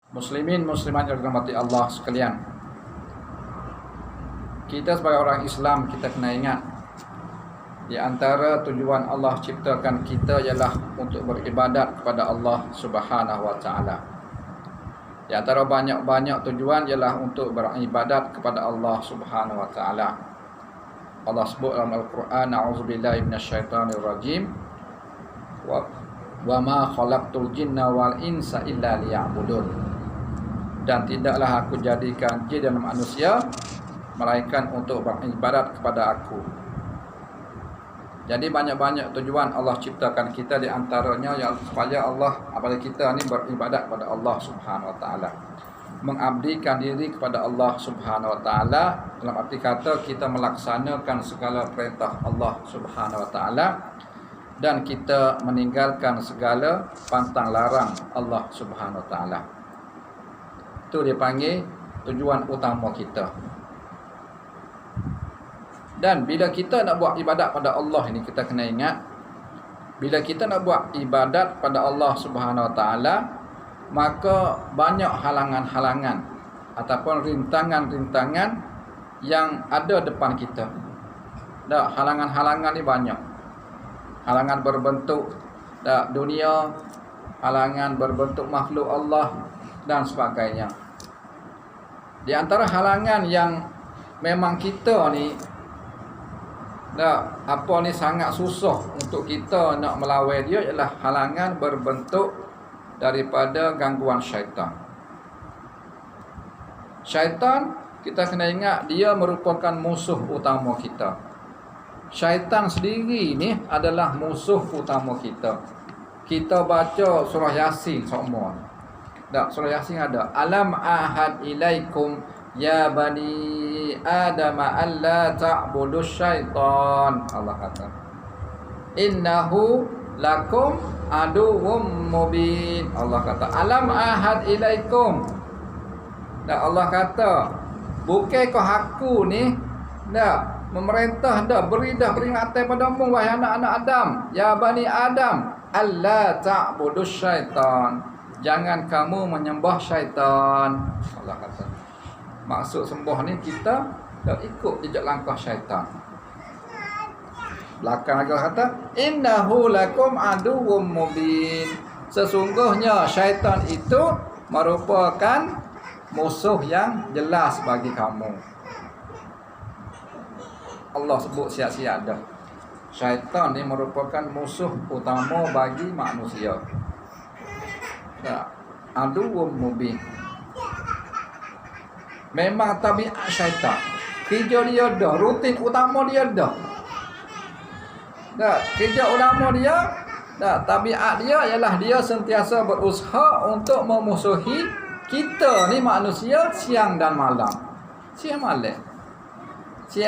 Muslimin muslimat yang dirahmati Allah sekalian, kita sebagai orang Islam, kita kena ingat di antara tujuan Allah ciptakan kita ialah untuk beribadat kepada Allah Subhanahu wa taala. Di antara banyak-banyak tujuan ialah untuk beribadat kepada Allah Subhanahu wa taala. Allah sebut dalam Al-Quran, a'udzubillahi minasyaitonir rajim, wa ma khalaqtul jinna wal insa illa liya'budun. Dan tidaklah aku jadikan jin dan manusia melainkan untuk beribadat kepada aku. Jadi banyak-banyak tujuan Allah ciptakan kita, di antaranya yang supaya Allah apabila kita ni beribadat kepada Allah Subhanahu wa taala, mengabdikan diri kepada Allah Subhanahu wa taala, dalam arti kata kita melaksanakan segala perintah Allah Subhanahu wa taala dan kita meninggalkan segala pantang larang Allah Subhanahu wa taala. Itu dia panggil tujuan utama kita. Dan bila kita nak buat ibadat pada Allah ini, kita kena ingat, bila kita nak buat ibadat pada Allah Subhanahu wa taala, maka banyak halangan-halangan ataupun rintangan-rintangan yang ada depan kita. Halangan-halangan ni banyak. Halangan berbentuk dunia, halangan berbentuk makhluk Allah dan sebagainya. Di antara halangan yang memang kita ni sangat susah untuk kita nak melawan dia ialah halangan berbentuk daripada gangguan syaitan. Syaitan, kita kena ingat, dia merupakan musuh utama kita. Syaitan sendiri ni adalah musuh utama kita. Kita baca surah Yasin semua. Surah Yasin ada, alam ahad ilaikum ya bani adam alla ta'budus syaitan. Allah kata, innahu lakum aduwwum mubin. Allah kata, alam ahad ilaikum. Allah kata, bukankah aku ni memerintah beri peringatan padamu wahai anak-anak Adam, ya bani Adam, alla ta'budus syaitan, jangan kamu menyembah syaitan. Allah kata, maksud sembah ni kita tak ikut jejak langkah syaitan. Belakang lagi kata, innahu lakum aduwwum mubin, sesungguhnya syaitan itu merupakan musuh yang jelas bagi kamu. Allah sebut siap-siap dah, syaitan ni merupakan musuh utama bagi manusia. Aduwwum mubin, memang tabiat syaitan, kerja dia dah, rutin utama dia dah. Kerja utama dia, tabiat dia ialah dia sentiasa berusaha untuk memusuhi kita ni manusia siang dan malam. Siang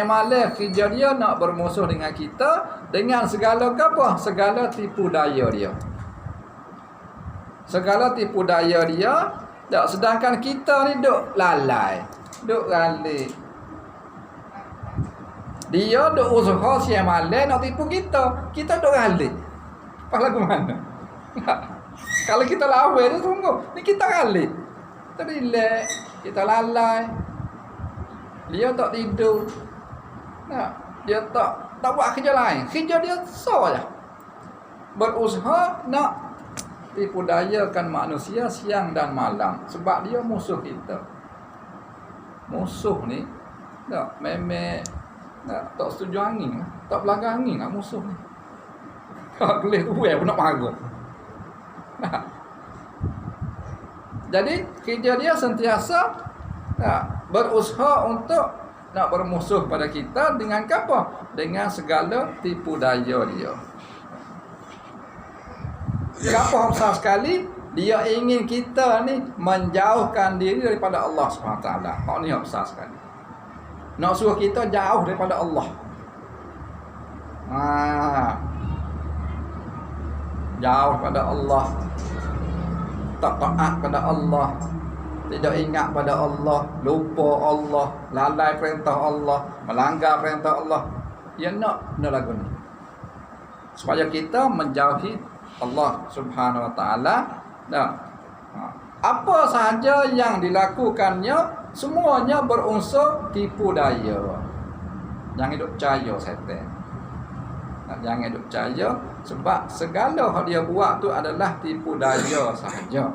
malam kerja dia nak bermusuh dengan kita dengan segala apa? Segala tipu daya dia. Segala tipu daya dia. Sedangkan kita ni duk lalai, duk galik. Dia duk usaha siang malam nak tipu kita. Kita duk galik. Apa lagu mana? Kalau kita lawan tu sungguh, ni kita galik. Kita relax, kita lalai. Dia tak tidur. Dia tak buat kerja lain. Kerja dia saja. Berusaha nak tipu dayakan manusia siang dan malam, sebab dia musuh kita. Musuh ni memang tak setuju angin, tak belaga angin nak musuh ni. Tak boleh tu pun nak marah. Jadi kerja dia sentiasa berusaha untuk nak bermusuh pada kita dengan apa? Dengan segala tipu daya dia. Kenapa besar sekali? Dia ingin kita ni menjauhkan diri daripada Allah SWT. Hak ni besar sekali. Nak suruh kita jauh daripada Allah. Jauh pada Allah, tak taat pada Allah, tidak ingat pada Allah, lupa Allah, lalai perintah Allah, melanggar perintah Allah. Dia nak lagu ni supaya kita menjauhi Allah Subhanahu wa taala. Apa sahaja yang dilakukannya semuanya berunsur tipu daya. Jangan duk percaya setan. Jangan duk percaya sebab segala yang dia buat tu adalah tipu daya sahaja.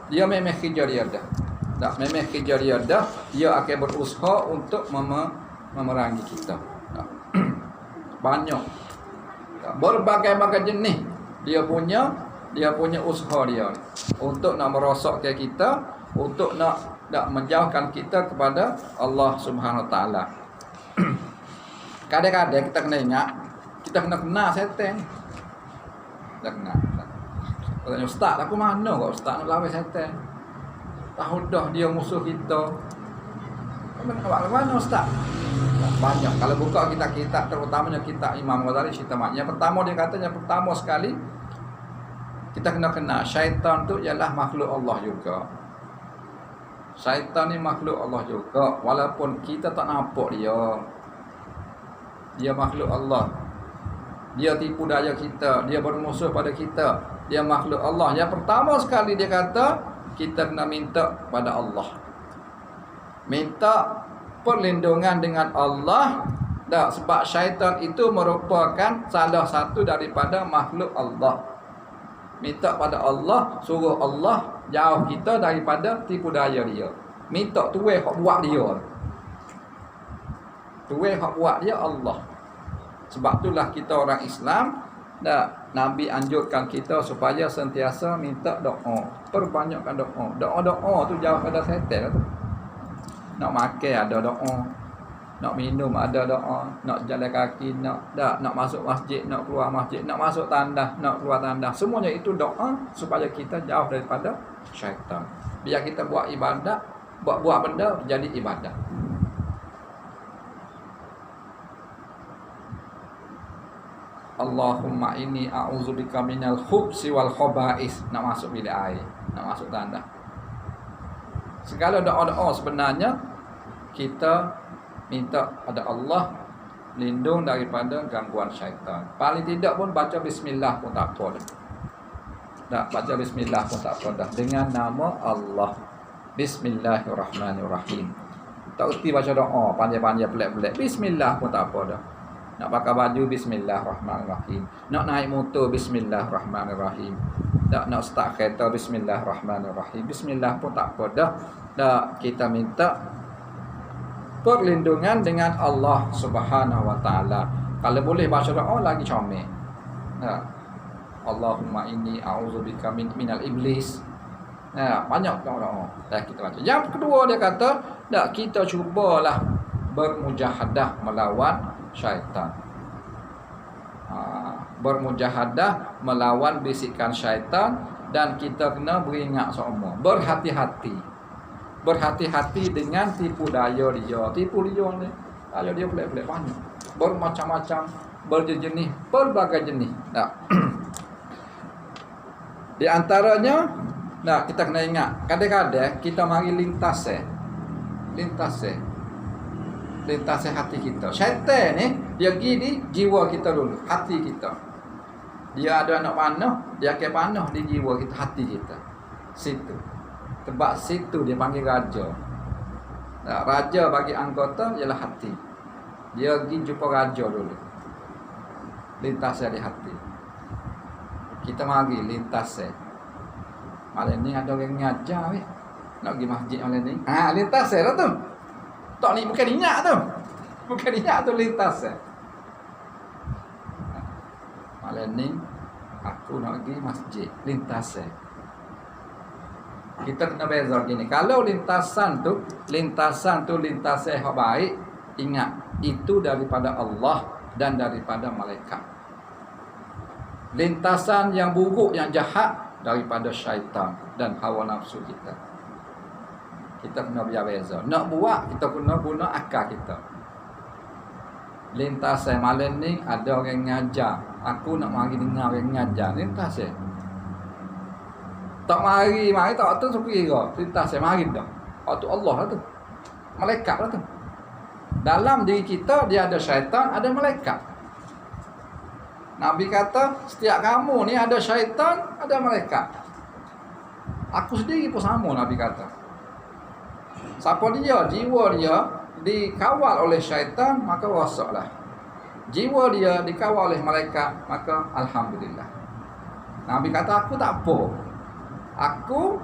Dia memang kerja dia dah. Memang kerja dia dah. Dia akan berusaha untuk memerangi kita. Banyak. Berbagai-bagai jenis dia punya usaha dia untuk nak merosakkan kita, untuk nak menjauhkan kita kepada Allah Subhanahu Wa Taala. Kadang-kadang kita kena ingat, kita kena kenal setan. Kita kenal. Katanya, ustaz, aku mana kok ustaz nak lawan setan? Tahu dah dia musuh kita. Mana ustaz? Banyak. Kalau buka kitab-kitab, terutamanya kitab Imam Ghazali, yang pertama dia katanya, pertama sekali kita kena kenal syaitan tu ialah makhluk Allah juga. Syaitan ni makhluk Allah juga, walaupun kita tak nampak dia. Dia makhluk Allah. Dia tipu daya kita, dia bermusuh pada kita. Dia makhluk Allah. Yang pertama sekali dia kata, kita kena minta pada Allah. Minta perlindungan dengan Allah. Sebab syaitan itu merupakan salah satu daripada makhluk Allah. Minta pada Allah, suruh Allah jauh kita daripada tipu daya dia. Minta tuai hak buat dia. Tuai hak buat dia Allah. Sebab itulah kita orang Islam, Nabi anjurkan kita supaya sentiasa minta doa. Perbanyakkan doa. Doa-doa tu jauh pada setan tu. Nak makan ada doa, nak minum ada doa, nak jalan kaki, nak masuk masjid, nak keluar masjid, nak masuk tandas, nak keluar tandas, semuanya itu doa supaya kita jauh daripada syaitan. Biar kita buat ibadat, buat benda jadi ibadat. Allahumma inni a'udzubika minal khubsi wal khaba'is. Nak masuk bilik air, nak masuk tandas. Segala doa-doa sebenarnya kita minta pada Allah lindung daripada gangguan syaitan. Paling tidak pun baca bismillah pun tak apa dah. Baca bismillah pun tak apa dah. Dengan nama Allah. Bismillahirrahmanirrahim. Tak erti baca doa panjang-panjang pelik-pelik. Bismillah pun tak apa dah. Nak pakai baju bismillahirrahmanirrahim. Nak naik motor bismillahirrahmanirrahim. Nak start kereta bismillahirrahmanirrahim. Bismillah pun tak apa dah. Kita minta perlindungan dengan Allah Subhanahu Wa Taala. Kalau boleh baca doa lagi comel. Allahumma inni a'udzubika minal iblis. Banyak doa. Kita baca. Yang kedua dia kata, kita cubalah bermujahadah melawan syaitan. Bermujahadah melawan bisikan syaitan, dan kita kena beringat semua, berhati-hati dengan tipu daya dia. Tipu dia ni, daya dia pelik-pelik banyak, bermacam-macam, berjenis, berbagai jenis. Di antaranya, kita kena ingat, kadang-kadang kita mari lintas hati kita. Syaitan ni dia pergi di jiwa kita dulu, hati kita. Dia ada nak panah, dia akan panah di jiwa kita, hati kita. Situ. Sebab situ dia panggil raja. Raja bagi anggota ialah hati. Dia pergi jumpa raja dulu. Lintas di hati. Kita mari lintas. Malam ni ada orang ngajar weh. Nak pergi masjid malam ni. Lintas lah tu. Tak ni bukan ingat tu. Bukan ingat tu lintas. Malam ni aku nak pergi masjid, lintas. Kita kena beza gini. Kalau lintasan tu lintas yang baik, ingat itu daripada Allah dan daripada malaikat. Lintasan yang buruk, yang jahat, daripada syaitan dan hawa nafsu kita. Kita kena biar beza. Nak buat, kita kena guna akal kita. Lintas saya malam ni ada orang ngajar. Aku nak mari dengar orang ngajar. Lintas saya. Tak mari tak tu sekira. Lintas saya mari dah. Tu Allah lah tu. Malaikat lah tu. Dalam diri kita dia ada syaitan, ada malaikat. Nabi kata, setiap kamu ni ada syaitan, ada malaikat. Aku sendiri pun sama, Nabi kata. Siapa dia, jiwa dia dikawal oleh syaitan, maka wasaklah. Jiwa dia dikawal oleh malaikat, maka alhamdulillah. Nabi kata, aku tak apa. Aku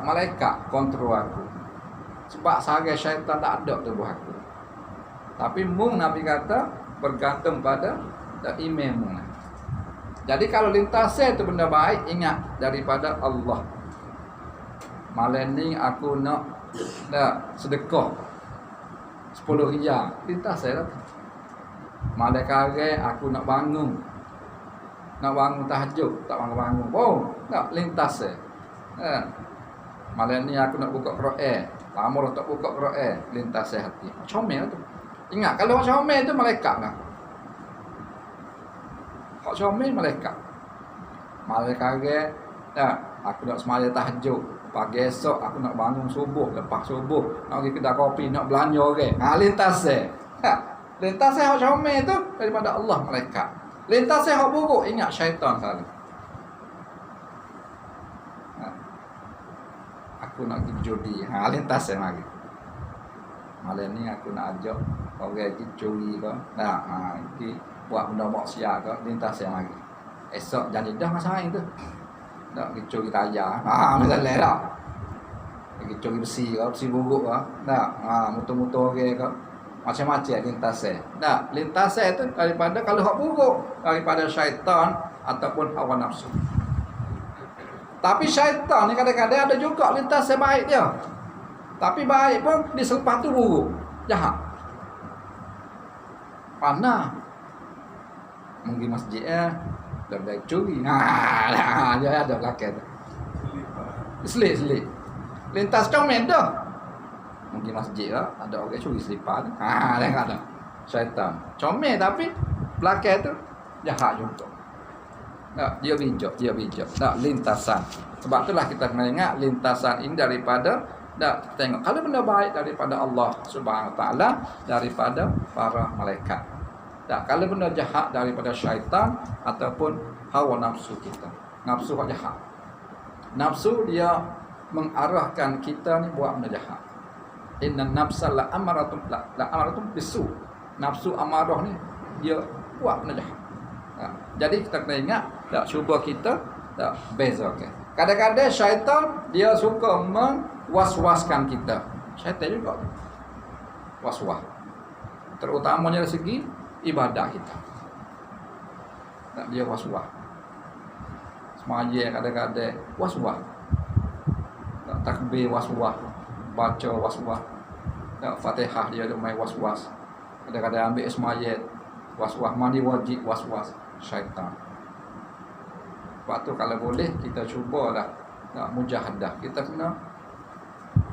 malaikat kontrol aku. Sebab sahaja syaitan tak ada tubuh aku. Tapi mung Nabi kata bergantung pada iman mung. Jadi kalau lintasnya itu benda baik, ingat daripada Allah. Malam ni aku nak sedekah 10 riyal, lintasnya lah. Malam kare aku nak bangun tahajud, tak bangun. Oh, nak lintasnya. Malam ni aku nak buka Quran. Lama dah tak buka Quran, lintasnya hati. Comel tu. Ingat kalau comel tu malaikat lah. Hak comel malaikat. Malaikat aku nak semaya tahajud. Pagi esok aku nak bangun subuh, lepas subuh nak pergi kedai kopi, nak belanja orang. Lintas lintas hak comel tu daripada Allah malaikat. Lintas hak buruk ingat syaitan selalu. Aku nak pergi judi. Lintas lagi. Malam ni aku nak ajak orang pergi curi ke. Pergi buat benda maksiat ke, lintas yang lagi. Esok jadi dah masa lain tu. Nak pergi curi tayar. Masalah dah. Pergi curi besi buruk ke. Motor-motor orang ke. Macam-macam lintas lintas tu daripada kalau hak buruk daripada syaitan ataupun hawa nafsu. Tapi syaitan ni kadang-kadang ada juga lintas yang baik dia. Tapi baik pun diselepas tu buruk, jahat. Panah. Mungkin masjid dah curi. Dia ada belakang tu. Selit. Lintas comel dah. Mungkin masjid ada orang curi selipar. Dah ada. Syaitan. Comel tapi belakang tu jahat juga. Dia bijak. Lintasan. Sebab itulah kita kena ingat lintasan ini daripada tengok. Kalau benda baik daripada Allah Subhanahu Wa Taala, daripada para malaikat. Kalau benda jahat daripada syaitan ataupun hawa nafsu kita. Nafsu hak jahat. Nafsu dia mengarahkan kita ni buat benda jahat. Inna nafsa la amaratum bisu. Nafsu amarah ni dia buat benda jahat. Jadi kita kena ingat, cuba kita bezakan. Kadang-kadang syaitan dia suka was-waskan kita. Syaitan juga was-was. Terutamanya dari segi ibadah kita. Dia was-was. Semaya kadang-kadang was-was. Takbir was-was. Baca was-was. Fatihah dia ada main was-was. Kadang-kadang ambil semaya was-was. Mandi wajib was-was. Syaitan. Sebab tu kalau boleh kita cubalah mujahadah. Kita kena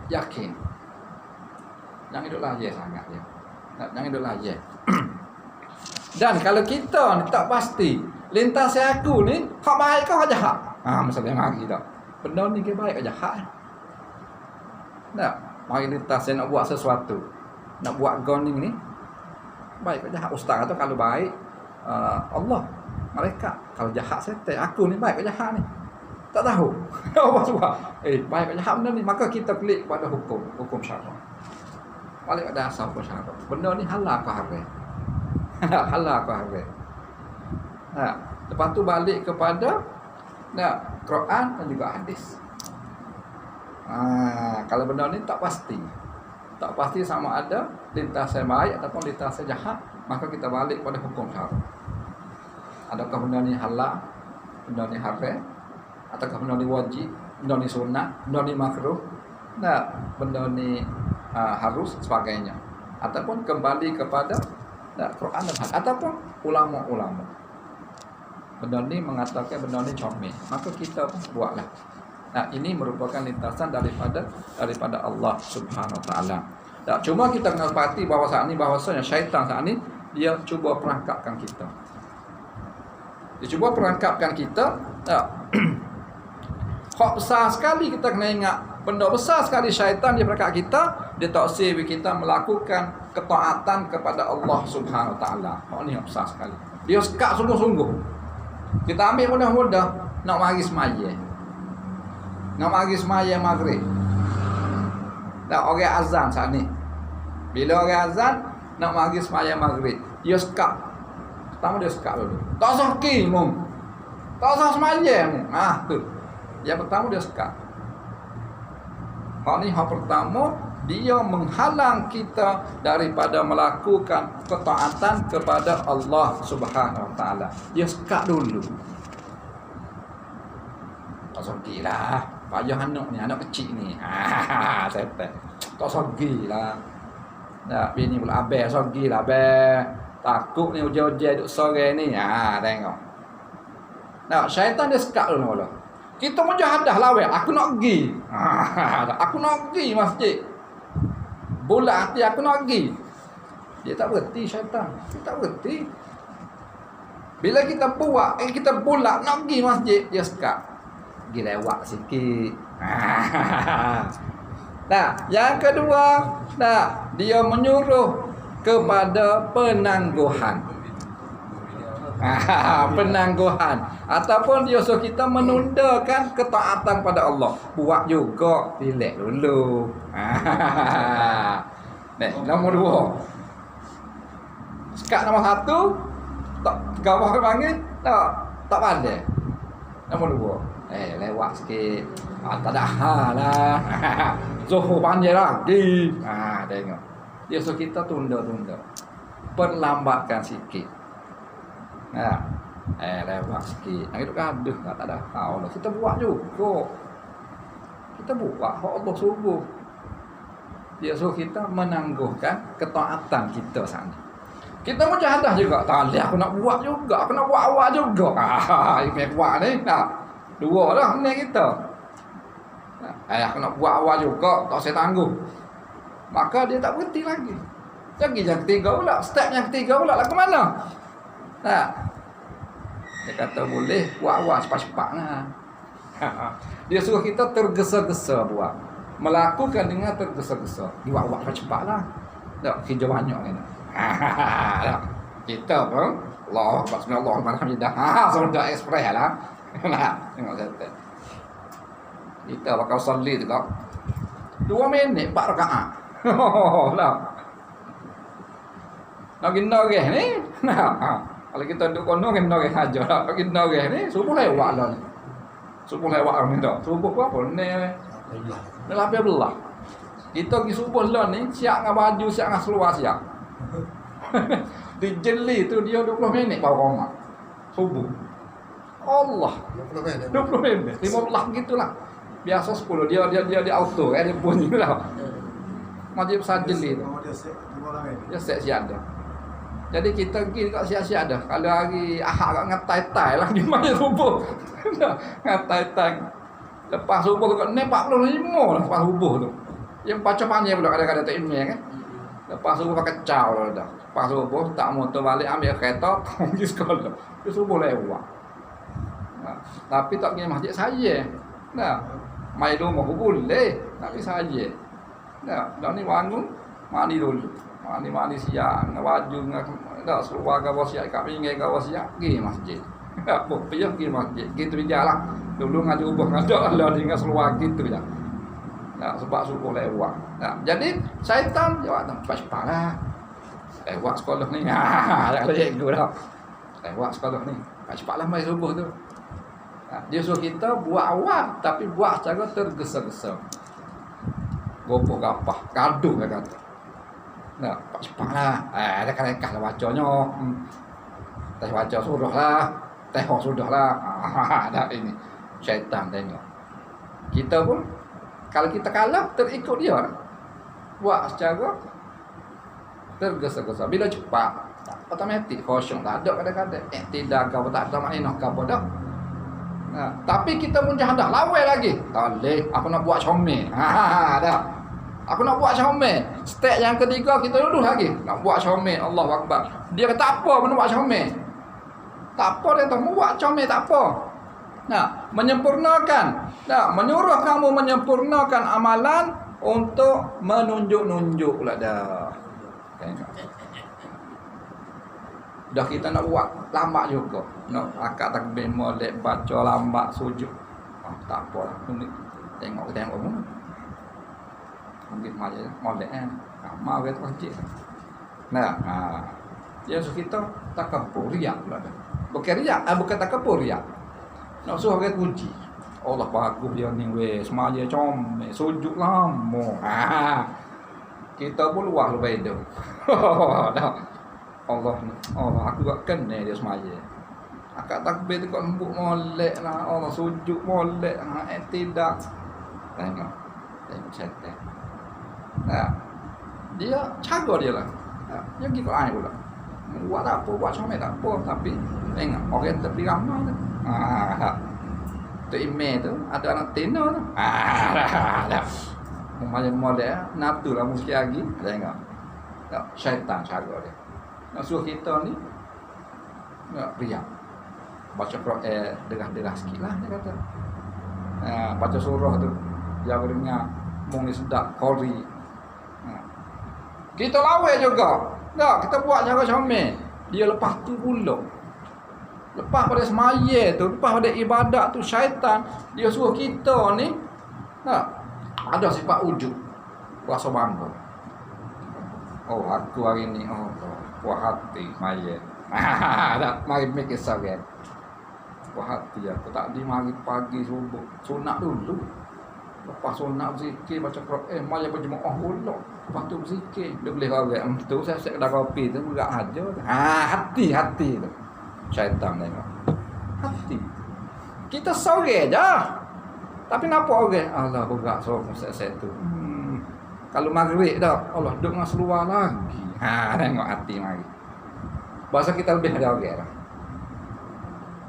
yakin. Jangan hidup layar sangat dia. Jangan hidup layar. Dan kalau kita tak pasti lintas aku ni hak baik ke hak jahat. Masalah yang lagi dah. Benda ni ke baik ke jahat. Tak. Mari lintas saya nak buat sesuatu. Nak buat goning ni baik ke jahat. Ustaz kata kalau baik Allah malaikat, kalau jahat setan, aku ni baik ke jahat ni tak tahu. Apa sebab baik ke jahat benda ni, maka kita klik pada hukum syara. Balik pada asal hukum syara. Benda ni halal ke haram? Halal ke haram? Lepas tu balik kepada Quran dan juga hadis. Kalau benda ni tak pasti sama ada lintas yang baik ataupun lintas yang jahat, maka kita balik pada hukum syara. Adakah benda ni halal, benda ni haram, ataukah benda ni wajib, benda ni sunat, benda ni makruh, benda ni harus sebagainya, ataupun kembali kepada Quran dan hadis, ataupun ulama-ulama. Benda ni mengatakan benda ni comel, maka kita pun buatlah. Ini merupakan lintasan daripada Allah Subhanahu Wa Taala. Cuma kita kena pasti bahawasanya syaitan saat ni dia cuba perangkapkan kita. Dia cuba perangkapkan kita. Hak besar sekali kita kena ingat. Benda besar sekali syaitan dia perangkap kita. Dia tak sibuk kita melakukan ketaatan kepada Allah Subhanahu Wa Taala. Hak ni besar sekali. Dia sekat sungguh-sungguh. Kita ambil mudah-mudah nak mari semaya. nak mari sembahyang maghrib. Dah orang azan saat ni. Bila orang azan nak mari sembahyang maghrib, dia sekak. Pertama dia sekak dulu. Tak usah mung. Tak usah sembahyang. Tu. Yang pertama dia sekak. Hak ni hak pertama, dia menghalang kita daripada melakukan ketaatan kepada Allah Subhanahu Wa Taala. Dia sekak dulu. Tak sogilah. Payah anak ni, anak kecil ni. Setan. Tak sogilah. Dah bini pula abang sogilah abang. Takut ni ujar-ujar duk sore ni. Tengok. Nah, syaitan dia sekak dulu mula. Kita mujahadah lawan, aku nak pergi. Aku nak pergi masjid. Bulat hati aku nak pergi. Dia tak berhenti syaitan. Dia tak berhenti. Bila kita buat, kita bulat nak pergi masjid, dia sekak. Pergi lewat sikit. Nah, yang kedua, dia menyuruh kepada penangguhan. Penangguhan. Ataupun dia suruh kita menundakan ketaatan pada Allah. Buat juga, relax dulu. Nombor 2. Sekat nombor 1, tak gawah panggil, tak pandai. Nombor 2. Lewat sikit. Tak ada hal lah. Zuhur panjang lagi. Tengok. Dia suruh kita tunda-tunda. Perlambatkan sikit. Lewat sikit. Yang itu gaduh tak ada hal lah. Kita buat juga. Kita buat hak Allah suruh. Dia suruh kita menangguhkan ketaatan kita sana. Kita mujahadah juga. Tak boleh, aku nak buat juga. Aku nak buat awak juga. Ini buat ni. Dua lah ni kita. Aku nak buat awal juga, tak saya tangguh. Maka dia tak berhenti lagi. Lagi yang ketiga pula, step yang ketiga pula lah ke mana? Dia kata boleh buat awal cepat-cepat lah. Dia suruh kita tergesa-gesa buat. Melakukan dengan tergesa-gesa. Buat awal cepat-cepat lah. Tak, kerja banyak kan. Kita pun Allah, bismillahirrahmanirrahim. Sudah express lah. Tengok saya. Kita bakal salli tu kau. 2 minit 4 rakaat. Lah. Nak kena oreh ni. Kalau kita duduk kono kena oreh aja lah. Kalau kena oreh ni subuh lewat lah. Subuh lewat ni dah. Subuh apa ni? Ni 18. Kita pergi subuh lah ni siap dengan baju, siap dengan seluar siap. Di jeli tu dia 20 minit baru komat. Subuh. Allah. 20 minit. 15 gitulah. Biasa 10 dia auto dia bunyi lah. Macam sajil ni. Dia siap dah. Jadi kita pergi dekat siap-siap dah. Kalau hari Ahad kat ngatai-tai lah di mana subuh. Ngatai-tai. Lepas subuh kat ni 45 lah lepas subuh tu. Yang baca panjang pula kadang-kadang tak email kan. Lepas subuh pakai caw lah dah. Lepas subuh tak motor balik ambil kereta pergi sekolah. Dia subuh lewat. Tapi tak pergi masjid saya. Mai rumah pun boleh. Tapi saja. Dah ni bangun, mandi dulu. Mandi siang, baju dah seluar ke siap, kat pinggir ke siap, pergi masjid. Apa pergi masjid. Gitu je lah. Dulu ngaji ubah ngadak lah dengan seluar gitu je. Sebab subuh lewat. Jadi syaitan jawab cepat lah. Lewat sekolah ni. Kalau cikgu dah. Lewat sekolah ni. Cepatlah mai subuh tu. Dia suruh kita buat awal tapi buat secara tergesa-gesa. Gopok gapah, gaduh dia kata. Cepatlah. Ada kan lah bacanya. Teh baca surah lah. Teh sudah lah. Ada ini. Syaitan tengok. Kita pun kalau kita kalah terikut dia. Buat secara tergesa-gesa. Bila cepat otomatik kosong tak ada kadang-kadang. Tidak kau tak ada makna kau dah. Tapi kita mujahadah lawan lagi. Tak boleh, aku nak buat comel. Dah. Aku nak buat comel. Step yang ketiga kita duduk lagi. Nak buat comel. Allahu Akbar. Dia kata apa nak buat comel? Tak apa dia tak mau buat comel tak apa. Menyempurnakan. Menyuruh kamu menyempurnakan amalan untuk menunjuk-nunjuk pula dah. Dah kita nak buat lambat juga. Nak akad takbir molek baca lambat sujud. Tak apalah. Tengok pun. Mungkin maje molek kan. Mau ke masjid. Nah, dia suruh kita takabur riak pula dah. Bukan riak, bukan takabur riak. Nak suruh orang puji. Allah bagus dia ni weh, semaya comel, sujud lama. Kita pun luah lebih tu. Allah aku tak kena dia semaya. Akak takbir tu kat lembut molek lah. Allah sujud molek. Tidak. Tengok syaitan. Dia cara dia lah. Dia pergi ke air pula. Buat tak apa, buat comel tak apa. Tapi tengok orang tepi ramai tu. Tu email tu ada anak tena tu. Macam molek natu lah mesti lagi. Tengok. Syaitan cara dia. Nak suruh kita ni nak riak. Baca Quran derah-derah sikit lah dia kata. Baca surah tu yang dengar mung ni sedap kori. Kita lawan juga. Tak, kita buat cara comel. Dia lepas tu pula. Lepas pada semaya tu, lepas pada ibadat tu syaitan dia suruh kita ni ada sifat ujub. Rasa bangga. Oh, aku hari ni puas hati semaya. Tak mari mikir sangat. Puas hati aku tak di mari pagi subuh. Sunat dulu. Lepas sunat berzikir baca Quran, mari berjemaah pula. Lepas tu berzikir, dia boleh orang tu saya kedai kopi tu berat aja. Hati tu. Syaitan tengok. Hati. Kita sore je. Tapi nampak orang Allah berat sorang set tu. Kalau maghrib dah, Allah duduk dengan seluar lagi. Tengok hati mari. Bahasa kita lebih ada orang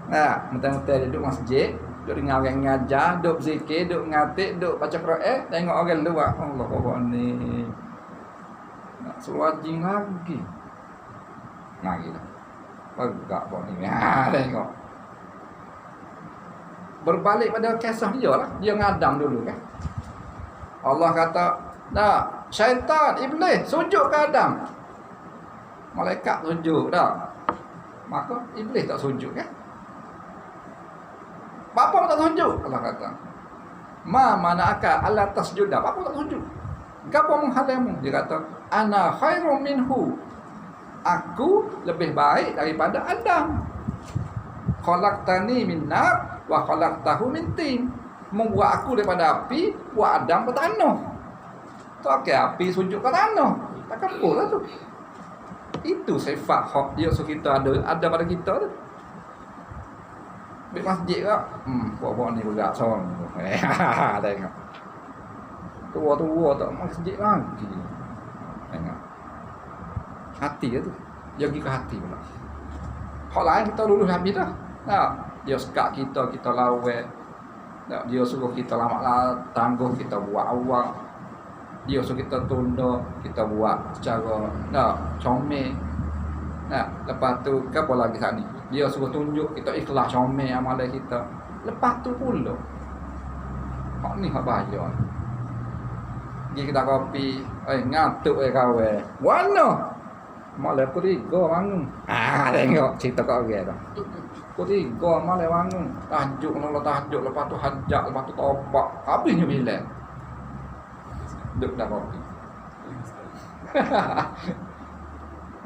lah. Mentang-mentang dia duduk masjid, duduk dengar orang ngajar, duduk zikir, duduk ngatik, duduk baca Quran, tengok orang luar. Allah ni nak suruh jing lagi. Mari lah. Pegak pun ni. Tengok. Berbalik pada kisah dia lah. Dia ngadam dulu kan. Allah kata, syaitan, iblis sujud ke Adam. Malaikat sujud dah. Maka iblis tak sujud kan? Bapa tak sujud. Allah kata, mana akal Allah tasjuda. Bapa tak sujud. Gapo menghalamu? Dia kata, ana khairum minhu. Aku lebih baik daripada Adam. Khalaqtani min nar wa khalaqtahu min tin. Membuat aku daripada api, buat Adam ke tanah. Tu okey, api sujud ke tanah. Takkan pula tu. Itu sifat hak dia so kita ada pada kita tu. Di masjid ke? Buat-buat ni berat son. Tengok. Tua-tua tak masjid lagi. Tengok. Hati dia tu. Dia pergi ke hati pula. Hak lain kita lulus habis dah. Dia sekat kita lawan. Dia suruh kita lama tangguh, kita buat awal. Dia suruh kita tunda, kita buat secara comel. Lepas tu apa lagi saat ni? Dia suruh tunjuk kita ikhlas comel amalan kita. Lepas tu pula hak ni hak bahaya. Pergi kedai kopi, ngantuk kawan. Warna malam pukul 3 bangun. Tengok cerita kat orang tu. Pukul 3 malam bangun. Tajuk lepas tu hajat, lepas tu tobat. Habisnya bila? Duduk dah kopi.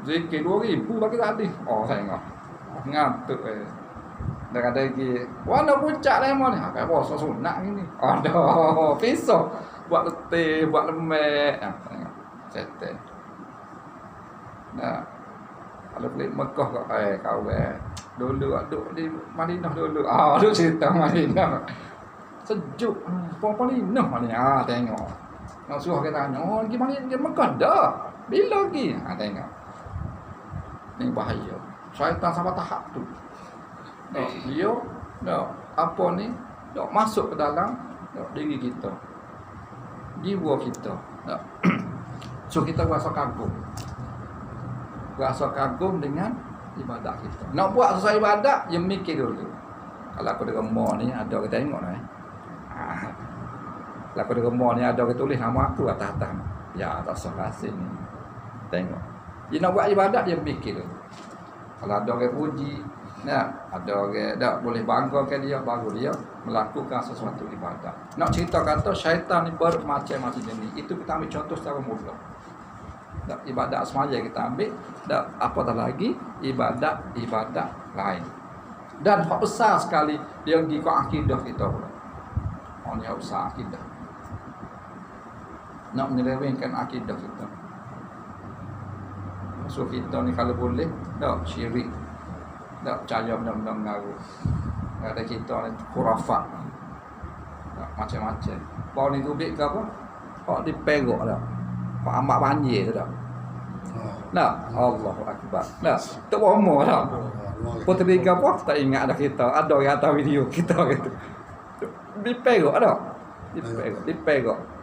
Zikir 2,000 bagi tadi. Tengok. Ngantuk Dah kata lagi, warna puncak lemon ni. Kayak puasa sunat ni. Aduh, pisau. Buat letih, buat lemak. Tengok. Settle. Kalau balik Mekah kat kawan. Dulu duduk di Madinah dulu. Duduk cerita Madinah. Sejuk. Madinah ni. Tengok. Nak suruh kita tanya, pergi Madinah, pergi Mekah dah. Bila pergi? Tengok. Ni bahaya. Syaitan sampai tahap tu. Dia apa ni? Masuk ke dalam diri kita. Jiwa kita. So kita rasa kagum. Rasa kagum dengan ibadat kita. Nak buat sesuai ibadat, dia mikir dulu. Kalau aku di rumah ni ada kita tengok lah. Kalau aku di rumah ni ada kita tulis nama aku atas-atas. Ya, tak salah sini. Tengok. Dia nak buat ibadat, dia mikir dulu. Kalau ada orang puji, Ya, ada orang tak boleh banggakan dia baru dia melakukan sesuatu ibadah. Nak cerita kata syaitan ni bermacam-macam jenis. Itu kita ambil contoh secara mula. Tak ibadat semaya kita ambil, tak apatah lagi ibadat lain. Dan hak besar sekali dia pergi ke akidah kita pula. Orang yang besar akidah. Nak menyelewengkan akidah kita. So kita ni kalau boleh tak syirik, tak percaya benda-benda mengaruh. Ada kita ni khurafat, tak, macam-macam. Bau ni tubik ke apa? Hak diperok dah. Hak ambak banjir tu dah. Nah, Allahu Akbar. Nah, tak bomo dah. Puteri ke apa? Tak ingat dah kita. Ada yang atas video kita gitu. Diperok dah. Diperok.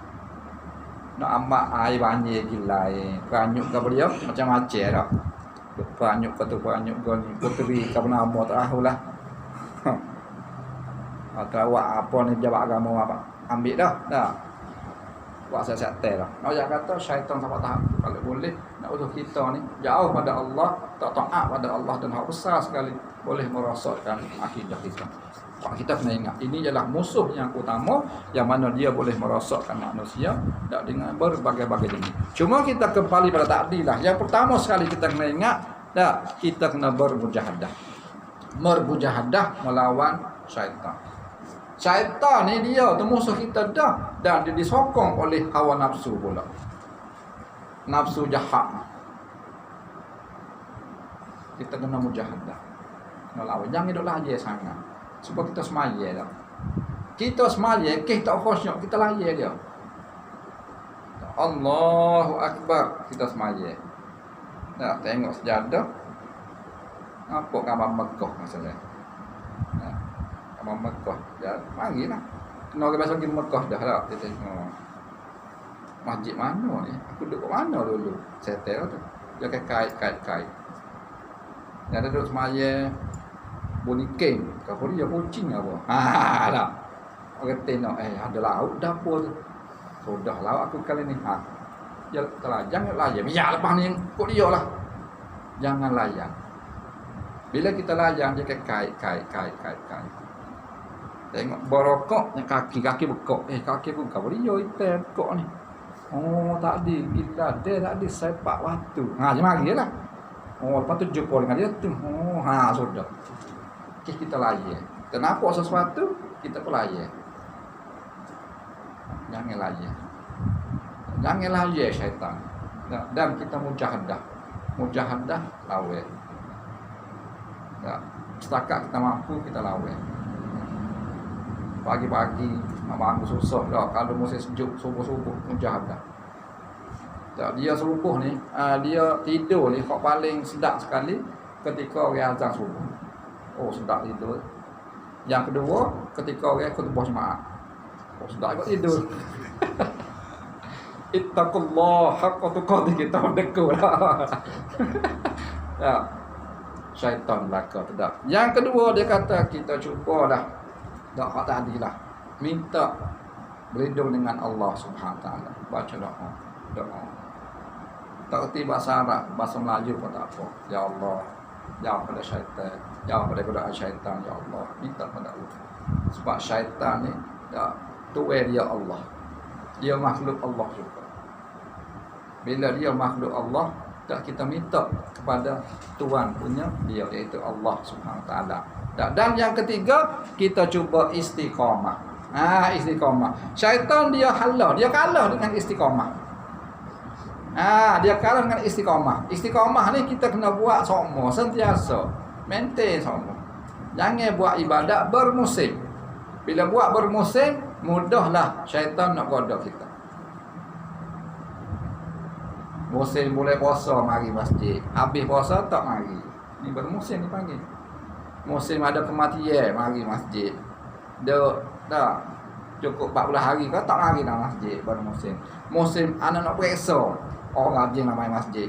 Nak ambak air banjir gila Peranyuk ke beliau macam-macam dah. Peranyuk ke tu peranyuk ke ni. Puteri ke nama tak tahulah. Atau awak apa ni pejabat agama apa? Ambil dah. Dah. Buat siasat dah. Nak kata syaitan sampai tahap tu. Kalau boleh nak utuh kita ni jauh pada Allah, tak taat pada Allah dan hak besar sekali boleh merosakkan akidah kita. Kita kena ingat ini ialah musuh yang utama yang mana dia boleh merosakkan manusia tak dengan berbagai-bagai jenis. Cuma kita kembali pada tadi lah. Yang pertama sekali kita kena ingat tak, kita kena bermujahadah. Bermujahadah melawan syaitan. Syaitan ni dia tu musuh kita dah, dan dia disokong oleh hawa nafsu pula. Nafsu jahat. Kita kena mujahadah. Melawan. Jangan hidup layak sangat. Sebab kita semaya dah. Kita semaya, kita khusyuk, kita layak dia. Allahu Akbar, kita semaya. Nak tengok sejadah. Apa gambar Mekah masalah. Gambar Mekah. Ya, marilah. Kena orang biasa pergi Mekah dah lah. Kita tengok. Masjid mana ni? Aku duduk kat mana dulu? Setel tu. Dia kait. Dia ada duduk semaya. Boniking, kau dia kucing apa? Dah. Orang tengok, ada lauk dapur tu. Sudah lauk aku kali ni. Ya telah, jangan layan. Biar lepas ni kok dia lah. Jangan layan. Bila kita layan dia kait. Tengok borokok yang kaki bekok. Kaki pun kau dia item bekok ni. Oh, tak ada. Kita ada tak ada sepak waktu. Macam marilah. Oh, lepas tu jumpa dengan dia tu. Oh, sudah. Kita layan. Kita nampak sesuatu, kita pun layan. Jangan layan. Jangan layan syaitan. Dan kita mujahadah. Mujahadah lawan. Setakat kita mampu, kita lawan. Pagi-pagi, bangun susah dah. Kalau musim sejuk, subuh-subuh, mujahadah. Dia subuh ni, dia tidur ni, kok paling sedap sekali ketika orang azan subuh. Oh, sedap tidur. Yang kedua, ketika orang khutbah jemaah. Oh, sedap ikut tidur. Ittaqullah haqqa tuqatih, kita deku lah. Ya. Syaitan belaka tidak. Yang kedua dia kata kita cubalah. Tak hak tadi lah. Minta berlindung dengan Allah Subhanahu Wa Taala. Baca doa. Tak erti bahasa Arab, bahasa Melayu pun tak apa. Ya Allah, jauh pada syaitan, jauh pada godaan syaitan, ya Allah. Minta pada Allah. Sebab syaitan ni tuai dia Allah. Dia makhluk Allah juga. Bila dia makhluk Allah, tak kita minta kepada Tuhan punya dia, iaitu Allah Subhanahu Wa Taala. Dan yang ketiga, kita cuba istiqamah. Istiqamah. Syaitan dia halau, dia kalah dengan istiqamah. Dia kalah dengan istiqamah. Istiqamah ni kita kena buat semua sentiasa. Maintain semua. Jangan buat ibadat bermusim. Bila buat bermusim, mudahlah syaitan nak goda kita. Musim boleh puasa, mari masjid. Habis puasa tak mari. Ni bermusim ni panggil. Musim ada kematian, mari masjid. Dah cukup 14 hari ke tak mari dalam masjid bermusim. Musim anak nak periksa, orang rajin nak main masjid.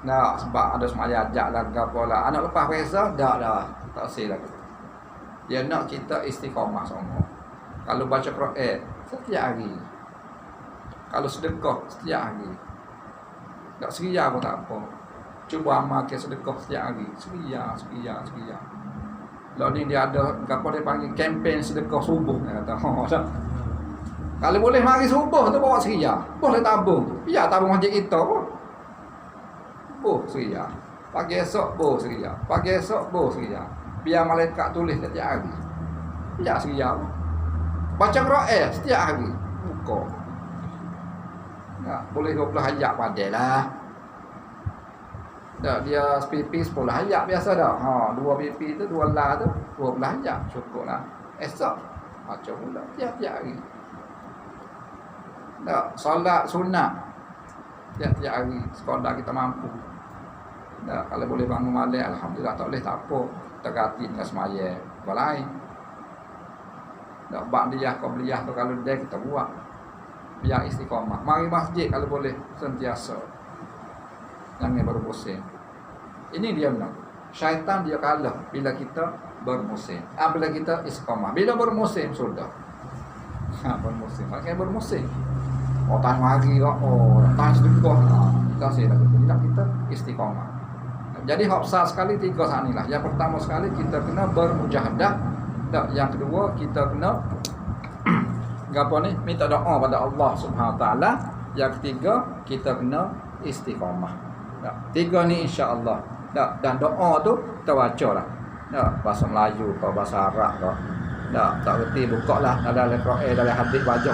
Dah sebab ada semaya ajak lah gapo lah. Anak lepas periksa dah tak silap. Dia nak kita istiqamah semua. Kalau baca Quran setiap hari. Kalau sedekah setiap hari. Tak seria pun tak apa. cuba amalkan sedekah setiap hari. Sekian. Lalu ni dia ada apa dia panggil kempen sedekah subuh dia kata. Kalau boleh mari subuh tu bawa seria. Boleh tabung. Biar tabung masjid kita pun. Seria. Pagi esok seria. Pagi esok seria. Biar malaikat tulis setiap hari. Biar seria. Baca Quran setiap hari. Buka. Ya, boleh 20 ayat padahlah. Dah dia pipi 10 ayat biasa dah. Dua pipi tu, dua lah tu 12 ayat cukuplah. Esok baca pula tiap-tiap hari. Dah solat sunat tiap-tiap hari sekadar kita mampu. Dah kalau boleh bangun malam alhamdulillah, tak boleh tak apa. Terganti dengan semaya balai. Dah ba'diyah qabliyah tu kalau dia kita buat. Biar istiqamah. Mari masjid kalau boleh sentiasa. Jangan baru musim. Ini dia benar. Syaitan dia kalah bila kita bermusim. Bila kita istiqamah. Bila bermusim sudah. Bermusim. Maknanya bermusim. Tahan mari kok. Tahan sedekah. Kasih lah. Tidak kita istiqamah. Jadi hak besar sekali 3 saat inilah. Yang pertama sekali kita kena bermujahadah. Yang kedua kita kena apa ni? Minta doa pada Allah Subhanahu Wa Taala. Yang ketiga kita kena istiqamah. 3 ni insya-Allah. Dan doa tu kita bacalah. Bahasa Melayu atau bahasa Arab ke. Tak reti bukalah dalam Al-Quran, dalam hadis baca.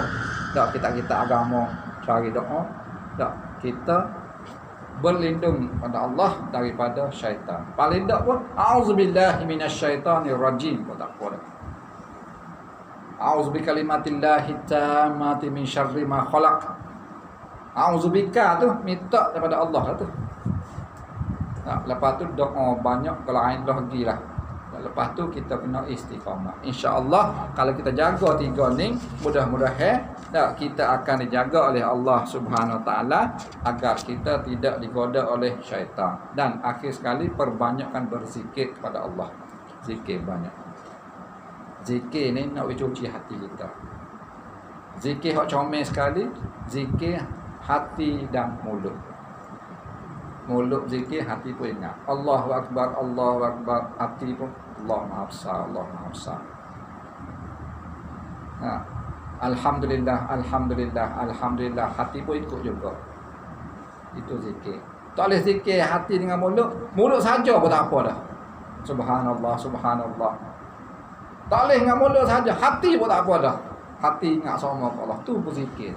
Kita agama cari doa. Kita berlindung pada Allah daripada syaitan. Paling tak pun auzubillahi minasyaitonir rajim. Tak apa dah. A'udzubikalimatillahit tammati min syarri ma khalaq. A'udzubika tu minta daripada Allah lah tu. Lepas tu doa banyak kalau ain lagi lah. Lepas tu kita kena istiqamah. Insya-Allah kalau kita jaga 3 ni, mudah-mudahan kita akan dijaga oleh Allah Subhanahu Wa Taala agar kita tidak digoda oleh syaitan. Dan akhir sekali perbanyakkan berzikir kepada Allah. Zikir banyak. Zikir ni nak cuci hati kita. Zikir hak comel sekali, zikir hati dan mulut. Mulut zikir, hati pun ingat. Allahu Akbar, Allahu Akbar, hati pun Allah Maha Besar, Allah Maha Besar. Alhamdulillah, Alhamdulillah, Alhamdulillah, hati pun ikut juga. Itu zikir. Tak boleh zikir hati dengan mulut. Mulut saja pun tak apa dah. Subhanallah, Subhanallah. Tak boleh dengan mulut saja, hati pun tak apa dah. Hati ingat sama Allah, tu pun zikir.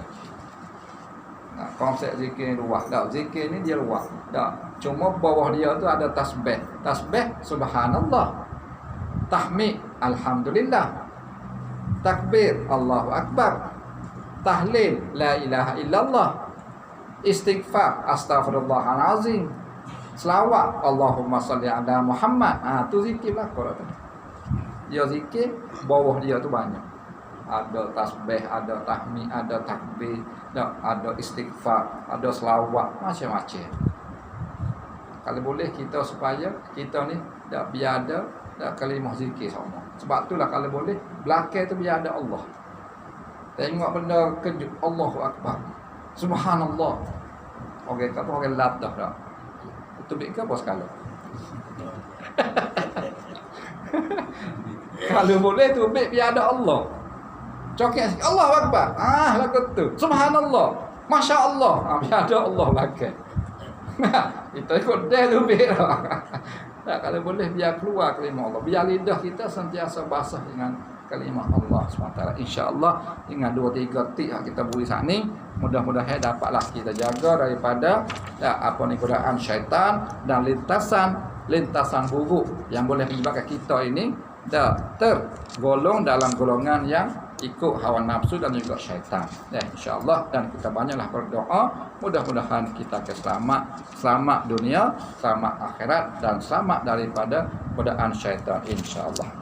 Konsep zikir ni luas. Zikir ni dia luas. Cuma bawah dia tu ada tasbih. Tasbih subhanallah. Tahmid alhamdulillah. Takbir Allahu Akbar. Tahlil la ilaha illallah. Istighfar astaghfirullahalazim. Selawat Allahumma salli ala Muhammad. Tu zikir lah kalau tu. Dia zikir bawah dia tu banyak. Ada tasbih, ada tahmid, ada takbir, ada istighfar, ada selawat, macam-macam. Kalau boleh kita supaya kita ni biar ada kalimah zikir sama. Sebab itulah kalau boleh belakang tu biar ada Allah. Tengok benda kejut, Allahu Akbar, Subhanallah. Orang kata orang latah dah. Itu bik ke apa sekali? Kalau boleh tu bik biar ada Allah. Cokek sikit, Allahu Akbar. Lagu tu. Subhanallah. Masya Allah. Biar ada Allah belakang. Kita ikut dia lebih lah. Kalau boleh biar keluar kalimah Allah. Biar lidah kita sentiasa basah dengan kalimah Allah SWT. InsyaAllah dengan 2-3 tip yang kita beri saat ni, mudah-mudahan dapatlah kita jaga daripada godaan syaitan dan lintasan buruk yang boleh menyebabkan kita ini tergolong dalam golongan yang ikut hawa nafsu dan juga syaitan. InsyaAllah, dan kita banyaklah berdoa, mudah-mudahan kita selamat dunia, selamat akhirat, dan selamat daripada godaan syaitan, insyaAllah.